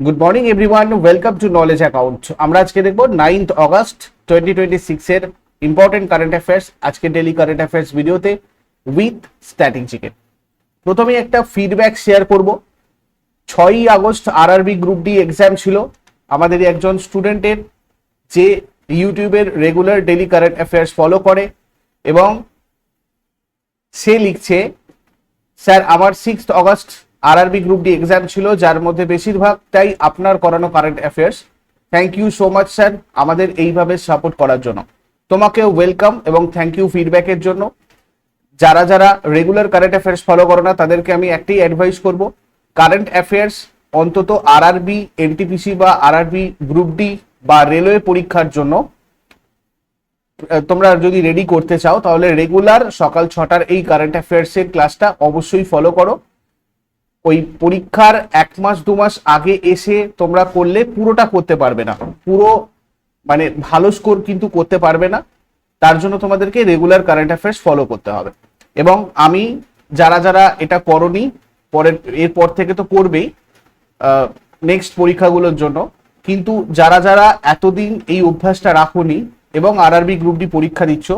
Good morning everyone, welcome to knowledge account. আমরা আজকে দেখব 9th অগস্ট 2026 এর ইম্পর্টেন্ট কারেন্ট অ্যাফেয়ার্স। আজকে ডেলি কারেন্ট অ্যাফেয়ার্স ভিডিওতে উইথ স্ট্যাটিক জিকে। প্রথমে একটা ফিডব্যাক শেয়ার করব। 6ই August RRB group D exam ছিল আমাদের একজন স্টুডেন্টের, যে ইউটিউবের regular daily current affairs follow করে, এবং সে লিখছে, স্যার আমার 6th August RRB group D exam ছিল, যার মধ্যে বেশিরভাগটাই আপনার করানো current affairs. Thank you so much sir আমাদের এইভাবে সাপোর্ট করার জন্য। তোমাকেও ওয়েলকাম এবং থ্যাংক ইউ ফিডব্যাকের জন্য। যারা যারা রেগুলার কারেন্ট অ্যাফেয়ার্স ফলো করো না, তাদেরকে আমি একটাই অ্যাডভাইস করব, কারেন্ট অ্যাফেয়ার্স অন্তত আরআরবি, এনটিপিসি বা আরআরবি গ্রুপ ডি বা রেলওয়ে পরীক্ষার জন্য তোমরা যদি রেডি করতে চাও, তাহলে রেগুলার সকাল 6টার এই কারেন্ট অ্যাফেয়ার্সের ক্লাসটা অবশ্যই ফলো করো। ওই পরীক্ষার 1 মাস 2 মাস আগে এসে তোমরা করলে পুরোটা করতে পারবে না, পুরো মানে ভালো স্কোর কিন্তু করতে পারবে না। তার জন্য তোমাদেরকে রেগুলার কারেন্ট অ্যাফেয়ার্স ফলো করতে হবে। এবং আমি যারা যারা এটা করনি, এরপর থেকে তো করবেই নেক্সট পরীক্ষাগুলোর জন্য, কিন্তু যারা যারা এতদিন এই অভ্যাসটা রাখোনি এবং আরআরবি গ্রুপ ডি পরীক্ষা দিচ্ছ,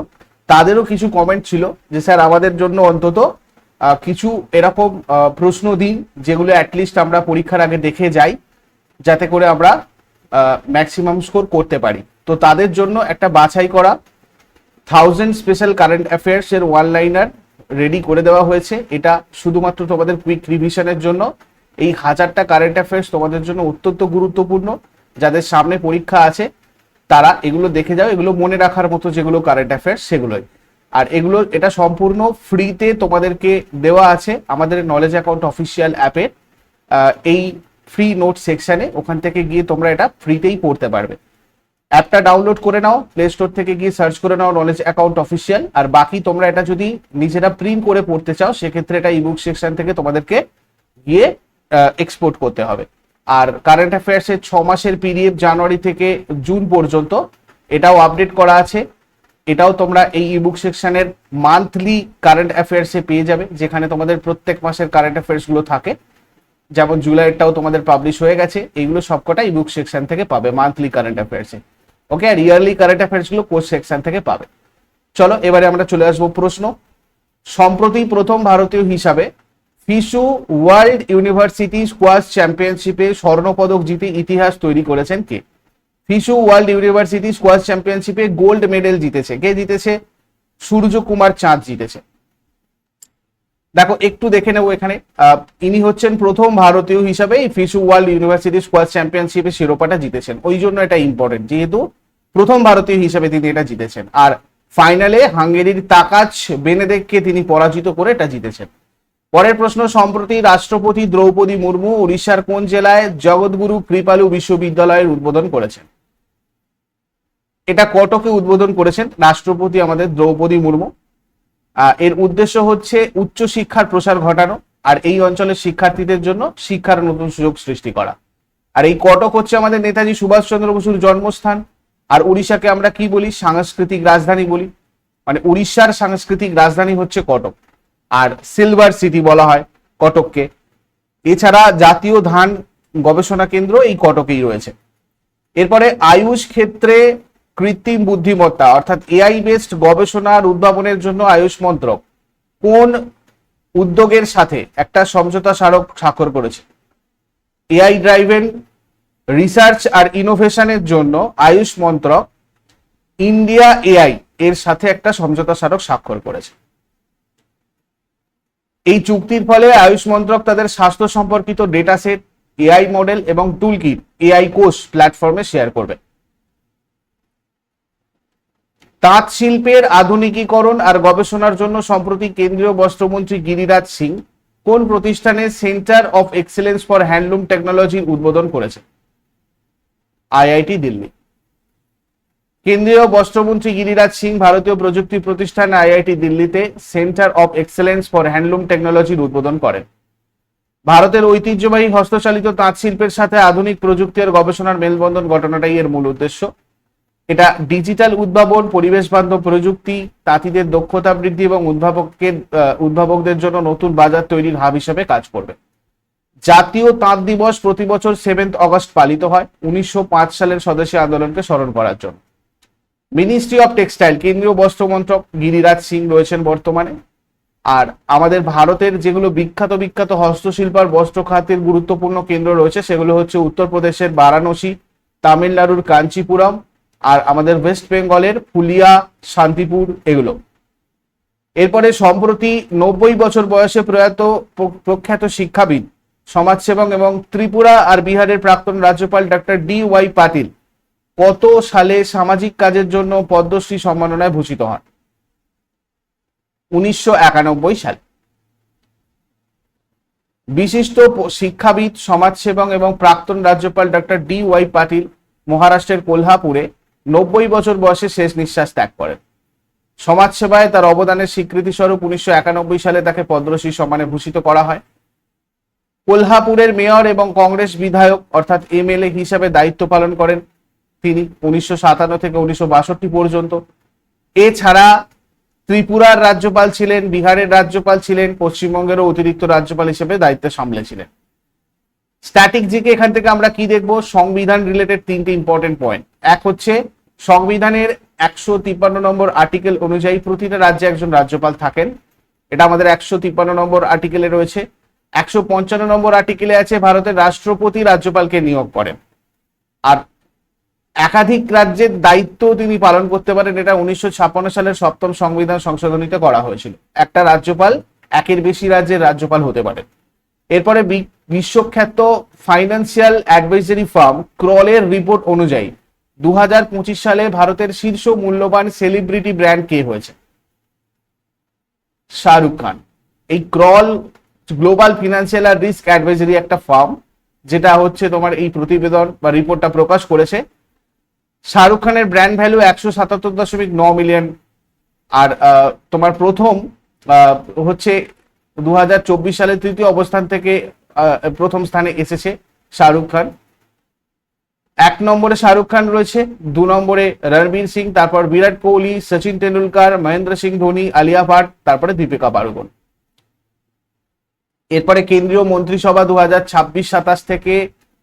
তাদেরও কিছু কমেন্ট ছিল যে স্যার আমাদের জন্য অন্তত কিছু এরকম প্রশ্ন দিন, যেগুলো অ্যাটলিস্ট আমরা পরীক্ষার আগে দেখে যাই, যাতে করে আমরা ম্যাক্সিমাম স্কোর করতে পারি। তো তাদের জন্য একটা বাছাই করা 1000 স্পেশাল কারেন্ট অ্যাফেয়ার্স এর ওয়ান লাইনার রেডি করে দেওয়া হয়েছে। এটা শুধুমাত্র তোমাদের কুইক রিভিশনের জন্য। এই 1000টা কারেন্ট অ্যাফেয়ার্স তোমাদের জন্য অত্যন্ত গুরুত্বপূর্ণ। যাদের সামনে পরীক্ষা আছে তারা এগুলো দেখে যাও, এগুলো মনে রাখার মতো যেগুলো কারেন্ট অ্যাফেয়ার্স সেগুলোই। আর এগুলো এটা সম্পূর্ণ ফ্রিতে তোমাদেরকে দেওয়া আছে আমাদের নলেজ অ্যাকাউন্ট অফিসিয়াল অ্যাপে, এই ফ্রি নোট সেকশনে। ওখান থেকে গিয়ে তোমরা এটা ফ্রিতেই পড়তে পারবে। অ্যাপটা ডাউনলোড করে নাও, প্লে স্টোর থেকে গিয়ে সার্চ করে নাও নলেজ অ্যাকাউন্ট অফিসিয়াল। আর বাকি তোমরা এটা যদি নিজেরা প্রিন্ট করে পড়তে চাও, সেক্ষেত্রে এটা ইবুক সেকশন থেকে তোমাদেরকে গিয়ে এক্সপোর্ট করতে হবে। আর কারেন্ট অ্যাফেয়ার্সের 6 মাসের পিডিএফ জানুয়ারি থেকে জুন পর্যন্ত এটাও আপডেট করা আছে। এটাও তোমরা এই ইবুক সেকশনের মান্থলি কারেন্ট অ্যাফেয়ার্সে পেয়ে যাবে, যেখানে তোমাদের প্রত্যেক মাসের কারেন্ট অ্যাফেয়ার্স গুলো থাকে। যেমন জুলাইয়েরটাও তোমাদের পাবলিশ হয়ে গেছে। এইগুলো সবকটা ইবুক সেকশন থেকে পাবে মান্থলি কারেন্ট অ্যাফেয়ার্সে। ওকে, আর ইয়ারলি কারেন্ট অ্যাফেয়ার্স গুলো কোর্স সেকশন থেকে পাবে। চলো এবারে আমরা চলে আসবো প্রশ্ন। সম্প্রতি প্রথম ভারতীয় হিসাবে ফিশু ওয়ার্ল্ড ইউনিভার্সিটি স্কোয়াশ চ্যাম্পিয়নশিপে স্বর্ণপদক জিতে ইতিহাস তৈরি করেছেন কে? ফিশু ওয়ার্ল্ড ইউনিভার্সিটি স্কোয়াশ চ্যাম্পিয়নশিপে গোল্ড মেডেল জিতেছে কে? জিতেছে সূর্য কুমার চাঁদ জিতেছে। দেখো একটু দেখে নেবো এখানে। ইনি হচ্ছেন প্রথম ভারতীয় হিসাবে এই ফিশু ওয়ার্ল্ড ইউনিভার্সিটি স্কোয়াশ চ্যাম্পিয়নশিপে শিরোপাটা জিতেছেন। ওই জন্য এটা ইম্পর্টেন্ট, যেহেতু প্রথম ভারতীয় হিসাবে তিনি এটা জিতেছেন। আর ফাইনালে হাঙ্গেরির তাকাচ বেনেদেককে তিনি পরাজিত করে এটা জিতেছেন। পরের প্রশ্ন, সম্প্রতি রাষ্ট্রপতি দ্রৌপদী মুর্মু উড়িষ্যার কোন জেলায় জগৎগুরু কৃপালু বিশ্ববিদ্যালয়ের উদ্বোধন করেছেন? এটা কটকে উদ্বোধন করেছেন রাষ্ট্রপতি আমাদের দ্রৌপদী মুর্মু। এর উদ্দেশ্য হচ্ছে উচ্চ শিক্ষার প্রসার ঘটানো আর এই অঞ্চলের শিক্ষার্থীদের জন্য শিক্ষার নতুন সুযোগ সৃষ্টি করা। আর এই কটক হচ্ছে আমাদের নেতাজি সুভাষচন্দ্র বসুর জন্মস্থান। আর উড়িষ্যাকে আমরা কি বলি? সাংস্কৃতিক রাজধানী বলি। মানে উড়িষ্যার সাংস্কৃতিক রাজধানী হচ্ছে কটক, আর সিলভার সিটি বলা হয় কটককে। এছাড়া জাতীয় ধান গবেষণা কেন্দ্র এই কটকেই রয়েছে। এরপরে আয়ুষ ক্ষেত্রে কৃত্রিম বুদ্ধিমত্তা অর্থাৎ এআই বেসড গবেষণা আর উদ্ভাবনের জন্য আয়ুষ মন্ত্রক কোন উদ্যোগের সাথে একটা সমঝোতা স্মারক স্বাক্ষর করেছে? এআই ড্রাইভেন রিসার্চ আর ইনোভেশনের জন্য আয়ুষ মন্ত্রক ইন্ডিয়া এআই এর সাথে একটা সমঝোতা স্মারক স্বাক্ষর করেছে। এই চুক্তির ফলে আয়ুষ মন্ত্রক তাদের স্বাস্থ্য সম্পর্কিত ডেটা সেট, এআই মডেল এবং টুলকিট এআই কোষ প্ল্যাটফর্মে শেয়ার করবে। তাঁত শিল্পের আধুনিকীকরণ আর গবেষণার জন্য সম্প্রতি কেন্দ্রীয় বস্ত্রমন্ত্রী গিরিরাজ সিং কোন প্রতিষ্ঠানের centre of excellence for handloom টেকনোলজির উদ্বোধন করেছে? আইআইটি দিল্লি। কেন্দ্রীয় বস্ত্রমন্ত্রী গিরিরাজ সিং ভারতীয় প্রযুক্তি প্রতিষ্ঠান আইআইটি দিল্লিতে centre of excellence for handloom টেকনোলজির উদ্বোধন করেন। ভারতের ঐতিহ্যবাহী হস্তচালিত তাঁত শিল্পের সাথে আধুনিক প্রযুক্তি আর গবেষণার মেলবন্ধন ঘটানোটাই এর মূল উদ্দেশ্য। এটা ডিজিটাল উদ্ভাবন, পরিবেশ বান্ধব প্রযুক্তি, তাঁতিদের দক্ষতা বৃদ্ধি এবং উদ্ভাবকদের জন্য নতুন বাজার তৈরির হাব হিসেবে কাজ করবে। জাতীয় তাঁত দিবস প্রতি বছর 7 অগস্ট পালিত হয় 1905 সালের স্বদেশী আন্দোলনকে স্মরণ করার জন্য। মিনিস্ট্রি অফ টেক্সটাইল, কেন্দ্রীয় বস্ত্র মন্ত্রক, গিরিরাজ সিং রয়েছেন বর্তমানে। আর আমাদের ভারতের যেগুলো বিখ্যাত বিখ্যাত হস্তশিল্প আর বস্ত্র খাতের গুরুত্বপূর্ণ কেন্দ্র রয়েছে সেগুলো হচ্ছে উত্তরপ্রদেশের বারাণসী, তামিলনাড়ুর কাঞ্চিপুরম, আর আমাদের ওয়েস্ট বেঙ্গলের ফুলিয়া, শান্তিপুর, এগুলো। এরপরে সম্প্রতি 90 বছর বয়সে প্রয়াত প্রখ্যাত শিক্ষাবিদ, সমাজসেবক এবং ত্রিপুরা আর বিহারের প্রাক্তন রাজ্যপাল ডক্টর DY পাটিল কত সালে সামাজিক কাজের জন্য পদ্মশ্রী সম্মাননায় ভূষিত হন? 1991 সালে। বিশিষ্ট শিক্ষাবিদ, সমাজসেবক এবং প্রাক্তন রাজ্যপাল ডক্টর DY পাটিল মহারাষ্ট্রের কোলহাপুরে 90 বছর বয়সে শেষ নিঃশ্বাস ত্যাগ করেন। সমাজসেবায় তার অবদানের স্বীকৃতি স্বরূপ 1991 সালে তাকে পদ্মশ্রী সম্মানে ভূষিত করা হয়। কোলহাপুরের মেয়র এবং কংগ্রেস বিধায়ক অর্থাৎ MLA হিসাবে দায়িত্ব পালন করেন তিনি 1957 থেকে 1962 পর্যন্ত। এছাড়া ত্রিপুরার রাজ্যপাল ছিলেন, বিহারের রাজ্যপাল ছিলেন, পশ্চিমবঙ্গেরও অতিরিক্ত রাজ্যপাল হিসেবে দায়িত্ব সামলেছিলেন। স্ট্যাটিক জিকে এখান থেকে আমরা কি দেখব? সংবিধান রিলেটেড 3টে ইম্পর্টেন্ট পয়েন্ট। এক হচ্ছে সংবিধানের 153 নম্বর আর্টিকেল অনুযায়ী প্রতিটা রাজ্যে একজন রাজ্যপাল থাকেন, এটা আমাদের 153 নম্বর আর্টিকেলে রয়েছে। 155 নম্বর আর্টিকেলে আছে ভারতের রাষ্ট্রপতি রাজ্যপালকে নিয়োগ করেন, আর একাধিক রাজ্যের দায়িত্ব তিনি পালন করতে পারেন। এটা 1956 সালের 7ম সংবিধান সংশোধনীতে করা হয়েছিল। একটা রাজ্যপাল একের বেশি রাজ্যের রাজ্যপাল হতে পারেন। এরপরে বিশ্বখ্যাত ফাইন্যান্সিয়াল অ্যাডভাইজারি ফার্ম ক্রলের রিপোর্ট অনুযায়ী 2025 সালে ভারতের শীর্ষ মূল্যবান সেলিব্রিটি ব্র্যান্ড কে হয়েছে? শাহরুখ খান। এই ক্রল গ্লোবাল ফিনান্সিয়াল আর রিস্ক অ্যাডভাইজারি একটা ফার্ম, যেটা হচ্ছে তোমার এই প্রতিবেদন বা রিপোর্টটা প্রকাশ করেছে। শাহরুখ খানের ব্র্যান্ড ভ্যালু 177.9 মিলিয়ন। আর তোমার প্রথম হচ্ছে 2024 সালে তৃতীয় অবস্থান থেকে প্রথম স্থানে এসেছে শাহরুখ খান। 1 নম্বরে শাহরুখ খান রয়েছে, 2 নম্বরে রণবীর সিং, তারপর বিরাট কোহলি, সচিন তেন্ডুলকার, মহেন্দ্র সিং ধোনি, আলিয়া ভাট, তারপরে দীপিকা পাড়ুকোন। এরপরে কেন্দ্রীয় মন্ত্রিসভা 2026-27 থেকে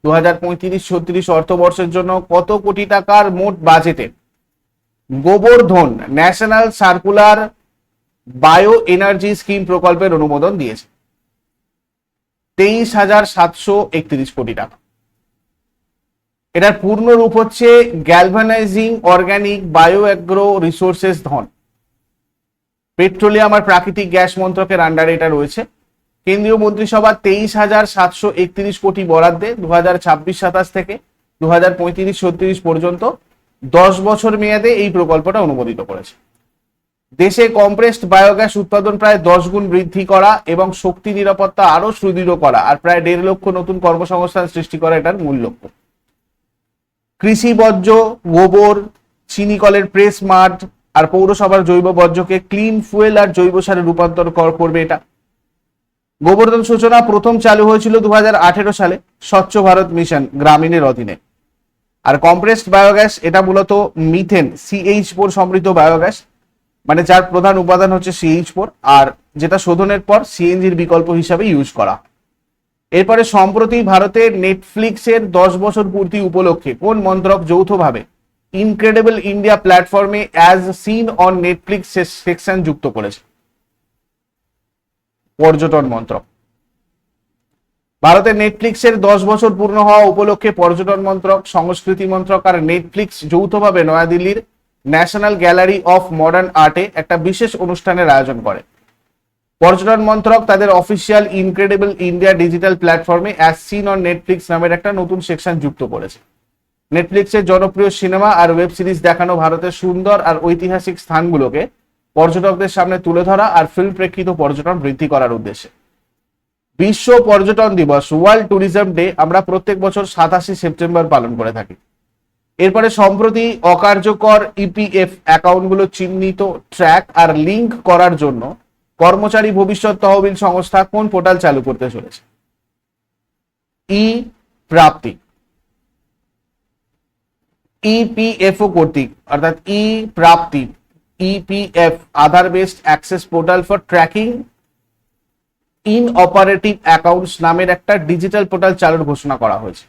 2035-36 অর্থবর্ষের জন্য কত কোটি টাকার মোট বাজেটে Gobardhan national circular bio energy scheme প্রকল্পের অনুমোদন দিয়েছে? 23,731 কোটি টাকা। এটার পূর্ণ রূপ হচ্ছে galvanising organic bio agro resources dhan. Petroleum আর প্রাকৃতিক গ্যাস মন্ত্রকের আন্ডারে এটা রয়েছে। কেন্দ্রীয় মন্ত্রিসভা 23,731 কোটি বরাদ্দে 2026-27 থেকে 2035-36 পর্যন্ত 10 বছর মেয়াদে এই প্রকল্পটা অনুমোদিত করেছে। দেশে কম্প্রেসড বায়োগ্যাস উৎপাদন প্রায় 10 গুণ বৃদ্ধি করা এবং শক্তি নিরাপত্তা আরো সুদৃঢ় করা আর প্রায় 1.5 লক্ষ নতুন কর্মসংস্থান সৃষ্টি করা এটার মূল লক্ষ্য। কৃষি বর্জ্য, গোবর, চিনি কলের প্রেস মাঠ আর পৌরসভার জৈব বর্জ্যকে ক্লিন ফুয়েল আর জৈব সারে রূপান্তর করবে এটা। গোবর্ধন সূচনা প্রথম চালু হয়েছিল 2018 সালে স্বচ্ছ ভারত মিশন গ্রামীণের অধীনে। আর কম্প্রেসড বায়োগ্যাস এটা মূলত মিথেন CH4 সমৃদ্ধ বায়োগ্যাস, মানে যার প্রধান উপাদান হচ্ছে CH4, আর যেটা শোধনের পর CNGর বিকল্প হিসাবে ইউজ করা। এরপরে সম্প্রতি ভারতে নেটফ্লিক্সের 10 বছর পূর্তি উপলক্ষে কোন মন্ত্রক যৌথভাবে ইনক্রেডিবল ইন্ডিয়া প্ল্যাটফর্মে as seen on Netflix section যুক্ত করেছে? পর্যটন মন্ত্রক। ভারতের নেটফ্লিক্সের 10 বছর পূর্ণ হওয়া উপলক্ষে পর্যটন মন্ত্রক, সংস্কৃতি মন্ত্রক আর নেটফ্লিক্স যৌথভাবে নয়াদিল্লির ন্যাশনাল গ্যালারি অফ মডার্ন আর্টে একটা বিশেষ অনুষ্ঠানের আয়োজন করে। পর্যটন মন্ত্রক তাদের অফিসিয়াল ইনক্রেডিবল ইন্ডিয়া ডিজিটাল প্ল্যাটফর্মে অ্যাজ সিন অন নেটফ্লিক্স নামের একটা নতুন সেকশন যুক্ত করেছে। নেটফ্লিক্সের জনপ্রিয় সিনেমা আর ওয়েব সিরিজ দেখানো ভারতের সুন্দর আর ঐতিহাসিক স্থানগুলোকে পর্যটকদের সামনে তুলে ধরা আর ফিল্ম প্রেক্ষিত পর্যটন বৃদ্ধি করার উদ্দেশ্যে বিশ্ব পর্যটন দিবস ওয়ার্ল্ড ট্যুরিজম ডে আমরা প্রত্যেক বছর 27 সেপ্টেম্বর পালন করে থাকি। এরপরে সম্প্রতি অকার্যকর EPF অ্যাকাউন্টগুলো চিহ্নিত, ট্র্যাক আর লিঙ্ক করার জন্য কর্মচারী ভবিষ্যৎ তহবিল সংস্থা কোন পোর্টাল চালু করতে চলেছে? প্রাপ্তি। EPFO কর্তৃক অর্থাৎ প্রাপ্তি EPF Aadhaar based access portal for tracking in operative accounts নামের একটা ডিজিটাল পোর্টাল চালুর ঘোষণা করা হয়েছে।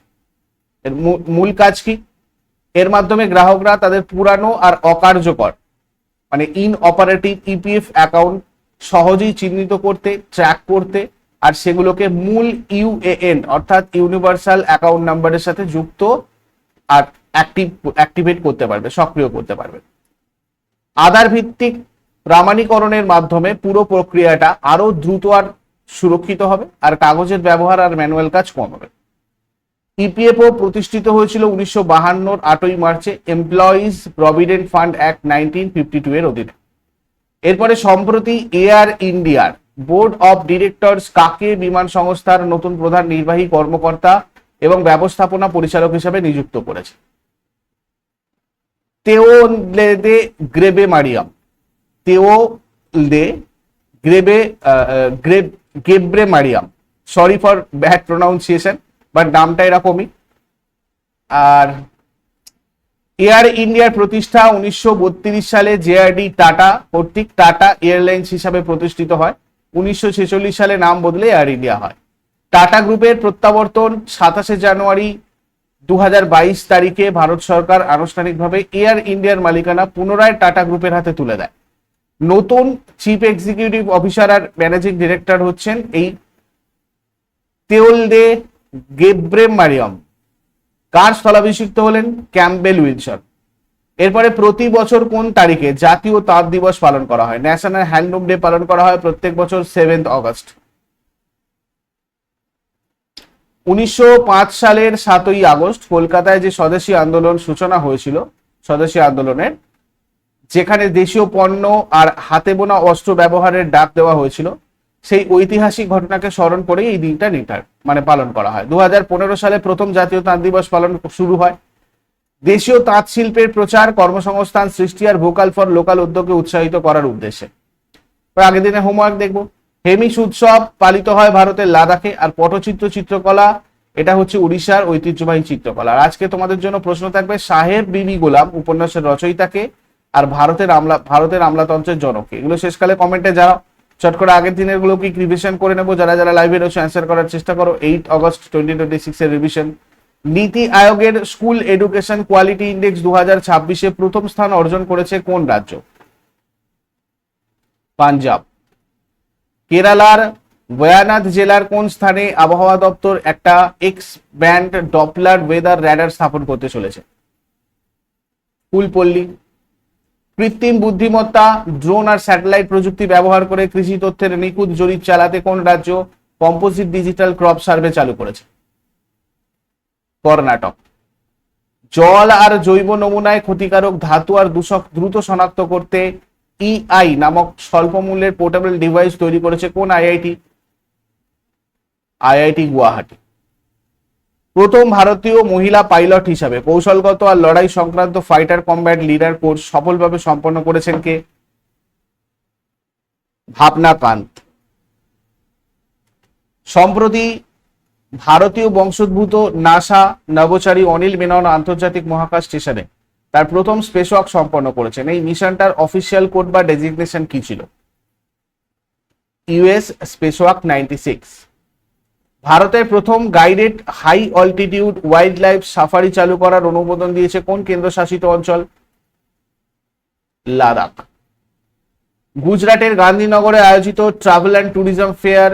এর মূল কাজ কি? এর মাধ্যমে গ্রাহকরা তাদের পুরানো আর অকার্যকর মানে ইন অপারেটিভ ইপিএফ অ্যাকাউন্ট সহজেই চিহ্নিত করতে, ট্র্যাক করতে আর সেগুলোকে মূল ইউএএন অর্থাৎ ইউনিভার্সাল অ্যাকাউন্ট নাম্বারের সাথে যুক্ত আর অ্যাক্টিভেট করতে পারবে, সক্রিয় করতে পারবে। আধার ভিত্তিক প্রামাণিকরণের মাধ্যমে পুরো প্রক্রিয়াটা আরো দ্রুত আর সুরক্ষিত হবে আর কাগজের ব্যবহার আর ম্যানুয়াল কাজ কম হবে। ইপিএফও প্রতিষ্ঠিত হয়েছিল 1952 8ই মার্চে এমপ্লয়িজ প্রভিডেন্ট ফান্ড অ্যাক্ট 1952 এর অধীনে। এরপরে সম্প্রতি এয়ার ইন্ডিয়ার বোর্ড অফ ডিরেক্টরস কাকে বিমান সংস্থার নতুন প্রধান নির্বাহী কর্মকর্তা এবং ব্যবস্থাপনা পরিচালক হিসেবে নিযুক্ত করেছে। Tewolde Grebe Mariam, Tewolde Gebre Mariam, sorry for bad pronunciation but নামটা এরকমই। আর এয়ার ইন্ডিয়ার প্রতিষ্ঠা 1932 সালে জেআরডি টাটা কর্তৃক টাটা এয়ারলাইন্স হিসাবে প্রতিষ্ঠিত হয়। 1946 সালে নাম বদলে এয়ার ইন্ডিয়া হয়। টাটা গ্রুপের প্রত্যাবর্তন 27 জানুয়ারি 2022 তারিখে ভারত সরকার আনুষ্ঠানিকভাবে এয়ার ইন্ডিয়ার মালিকানা পুনরায় টাটা গ্রুপের হাতে তুলে দেয়। নতুন চিফ এক্সিকিউটিভ অফিসার আর ম্যানেজিং ডিরেক্টর হচ্ছেন এই তেওলদে গেব্রে মারিয়াম। কার স্থলাভিষিক্ত হলেন? Campbell Wilson. এরপরে প্রতি বছর কোন তারিখে জাতীয় তাঁত দিবস পালন করা হয়? ন্যাশনাল হ্যান্ডলুম ডে পালন করা হয় প্রত্যেক বছর 7 অগস্ট। 1905 সালের 7ই আগস্ট কলকাতায় যে স্বদেশী আন্দোলন সূচনা হয়েছিল, স্বদেশী আন্দোলনের, যেখানে দেশীয় পণ্য আর হাতে বোনা অস্ত্র ব্যবহারের ডাক দেওয়া হয়েছিল, সেই ঐতিহাসিক ঘটনাকে স্মরণ করে এই দিনটা পালন করা হয়। 2015 সালে প্রথম জাতীয় তাঁত দিবস পালন শুরু হয়। দেশীয় তাঁত শিল্পের প্রচার, কর্মসংস্থান সৃষ্টি আর ভোকাল ফর লোকাল উদ্যোগকে উৎসাহিত করার উদ্দেশ্যে। আগের দিনে হোমওয়ার্ক দেখবো। হেমিস উৎসব পালিত হয় ভারতের লাদাখে। আর পটচিত্র চিত্রকলা এটা হচ্ছে উড়িষ্যার ঐতিহ্যবাহী চিত্রকলা। আর আজকে তোমাদের জন্য প্রশ্ন থাকবে সাহেব বিবি গোলাম উপন্যাসের রচয়িতাকে আর ভারতের আমলাতন্ত্রের জনককে। এগুলো শেষকালে কমেন্টে যারা চট করে আগের দিনের গুলো কি রিভিশন করে নেবো। যারা যারা লাইভে রয়েছে অ্যান্সার করার চেষ্টা করো। 8 অগস্ট 2026 এর রিভিশন। নীতি আয়োগের স্কুল এডুকেশন কোয়ালিটি ইন্ডেক্স 2026-এ প্রথম স্থান অর্জন করেছে কোন রাজ্য? পাঞ্জাব। কেরালার ওয়ায়ানাদ জেলার কোন স্থানে আবহাওয়া দপ্তর একটা x band Doppler weather radar স্থাপন করতে চলেছে? ফুলপল্লী। কৃত্রিম বুদ্ধিমত্তা, ড্রোন আর স্যাটেলাইট প্রযুক্তি ব্যবহার করে কৃষি তথ্যের নিখুঁত জরিপ চালাতে কোন রাজ্য কম্পোজিট ডিজিটাল ক্রপ সার্ভে চালু করেছে? কর্ণাটক। জল আর জৈব নমুনায় ক্ষতিকারক ধাতু আর দূষক দ্রুত শনাক্ত করতে ইআই নামক স্বল্প মূল্যের পোর্টেবল ডিভাইস তৈরি করেছে কোন আইআইটি? আইআইটি গুয়াহাটি। প্রথম ভারতীয় মহিলা পাইলট হিসাবে কৌশলগত আর লড়াই সংক্রান্ত ফাইটার কমব্যাট লিডার কোর্স সফলভাবে সম্পন্ন করেছেন কে? ভাবনা কান্ত। সম্প্রতি ভারতীয় বংশোদ্ভূত নাসা নভোচারী অনিল মেনন আন্তর্জাতিক মহাকাশ স্টেশনে তার প্রথম স্পেসওয়াক সম্পন্ন করেছেন। এই মিশনটার অফিসিয়াল কোড বা ডেজিগনেশন কি ছিল? US spacewalk 96। ভারতের প্রথম guided high altitude wildlife safari চালু করার অনুমোদন দিয়েছে কোন কেন্দ্রশাসিত অঞ্চল? লাদাখ। গুজরাটের গান্ধীনগরে আয়োজিত ট্রাভেল অ্যান্ড ট্যুরিজম ফেয়ার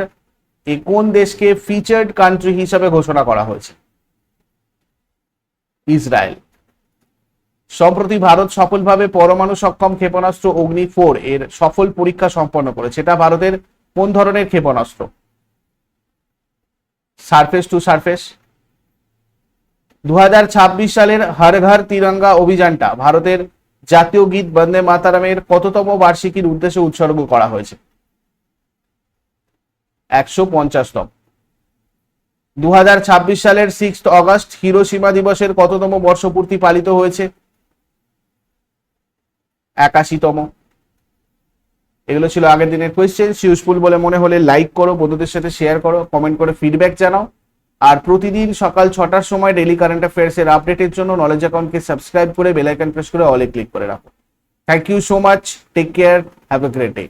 কোন দেশকে ফিচার্ড কান্ট্রি হিসাবে ঘোষণা করা হয়েছে? ইসরায়েল। সম্প্রতি ভারত সফলভাবে পরমাণু সক্ষম ক্ষেপণাস্ত্র অগ্নি 4 এর সফল পরীক্ষা সম্পন্ন করেছে। এটা ভারতের কোন ধরনের ক্ষেপণাস্ত্র? Surface two surface. 2026 সালের হর ঘর তিরঙ্গা অভিযানটা ভারতের জাতীয় গীত বন্দে মাতারমের কততম বার্ষিকীর উদ্দেশ্যে উৎসর্গ করা হয়েছে? 150তম। 2026 সালের 6 অগস্ট হিরোশিমা দিবসের কততম বর্ষপূর্তি পালিত হয়েছে? 81তম। এগুলো ছিল আগের দিনের কোয়েশ্চেন। ইউজফুল বলে মনে হলে লাইক করো, বন্ধুদের সাথে শেয়ার করো, কমেন্ট করে ফিডব্যাক জানাও। আর প্রতিদিন সকাল 6টার সময় ডেইলি কারেন্ট অ্যাফেয়ার্স এর আপডেটের জন্য নলেজ অ্যাকাউন্টকে সাবস্ক্রাইব করে বেল আইকন প্রেস করে অলে ক্লিক করে রাখো। Thank you so much. Take care. Have a great day.